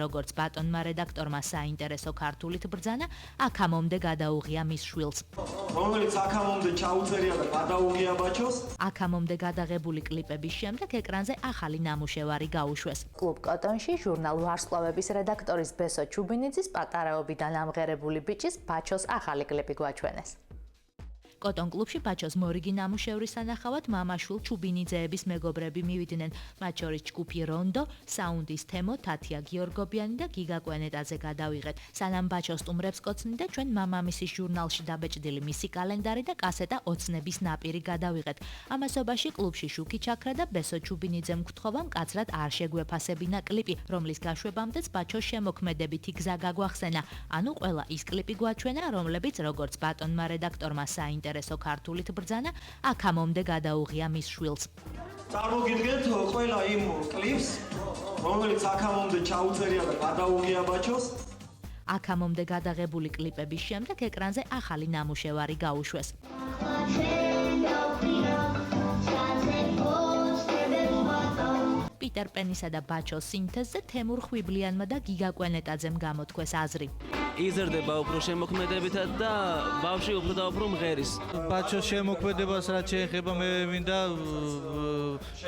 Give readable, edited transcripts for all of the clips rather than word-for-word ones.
როგორც ბატონმა რედაქტორმა საინტერესო ქართულით ბრძანა, აქამდე გადაუღია მის შვილს. რომელიც აქამდე ჩაუწერია და გადაუღია ბაჩოს. აქამდე გადაღებული კლიპების შემდეგ ეკრანზე ახალი ნამუშევარი გაუშვეს. კლუბ კოტონში ჟურნალ ვარსკვლავების რედაქტორის ბესო ჩუბინიძის პატარაობიდან ამღერებული ბიჭის ბაჩოს ახალი კლიპი გვაჩვენეს. კოტონ კლუბში ბაჩოს მორიგი ნამუშევრის სანახავად მამა-შვილ ჩუბინიძეების მეგობრები მივიდნენ. მათ შორის ჯგუფი რონდო, საუნდის თემო, თათია გიორგობიანი და გიგა კვენეტაძე გადავიღეთ. სანამ ბაჩოს სტუმრებს კოცნიდა, ჩვენ მამამისის ჟურნალში დაბეჭდილი მისი კალენდარი და კასეტა ოცნების ნაპირი გადავიღეთ. ამასობაში კლუბში შუქი ჩაქრა და ბესო ჩუბინიძემ გთხოვა მკაცრად არ შეგვეფასებინა კლიპი, რომლის გაშვებამდეც ბაჩოს შემოქმედებითი გზა გაგვახსენა. ანუ ყველა ის კლიპი გვაჩვენა, რომლებიც როგორც ბატონმა რედაქტორმა საინტერესო ქართულით ბრძანა, აქამდე გადაუღია მის შვილს. წარმოგიდგენთ ყველა იმ კლიპს, რომელიც აქამდე ჩაუწერია და გადაუღია ბაჩოს. აქამდე გადაღებული კლიპების შემდეგ ეკრანზე ახალი ნამუშევარი გაუშვეს. პიტერ პენისა და ბაჩოს სინთეზზე თემურ ხვიბლიანმა და გიგა კვენეტაძემ გამოთქვეს აზრი. იზრდება უფრო შემოქმედებითად და ბავშვი უფრო და უფრო მღერის. ბაჩოს შემოქმედებას რაც შეეხება მე მინდა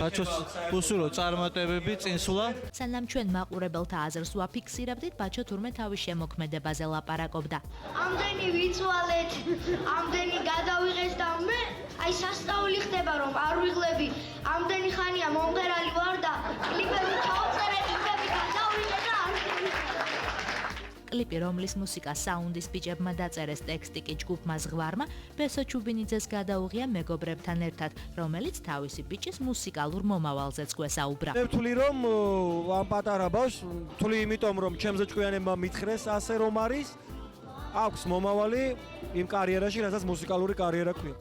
ბაჩოს უსულო წარმატებები წინსვლა. სანამ ჩვენ მაყურებელთა აზრს ვაფიქსირებდით, ბაჩო თურმე თავის შემოქმედებაზე ლაპარაკობდა. ამდენი ვიცვალეთ, ამდენი გადავიღეს და მე აი სასწაული ხდება რომ არ ვიღლები. ამდენი ხანია მომღერალი ვარ და კლიპები ჩავწერე, კლიპები გადავიღე და არ კლიპი, რომლის მუსიკა საუნდის ბიჭებმა დაწერეს, ტექსტი კი ჯგუფმა ზღვარმა, ბესო ჩუბინიძეს გადაუღია მეგობრებთან ერთად, რომელიც თავისი ბიჭის მუსიკალურ მომავალზეც გვესაუბრა. მე ვთვლი რომ ამ პატარა ბავშვს ვთვლი იმიტომ რომ ჩემზე ჭკვიანებმა მითხრეს ასე რომ არის აქვს მომავალი იმ კარიერაში, რასაც მუსიკალური კარიერა ქვია.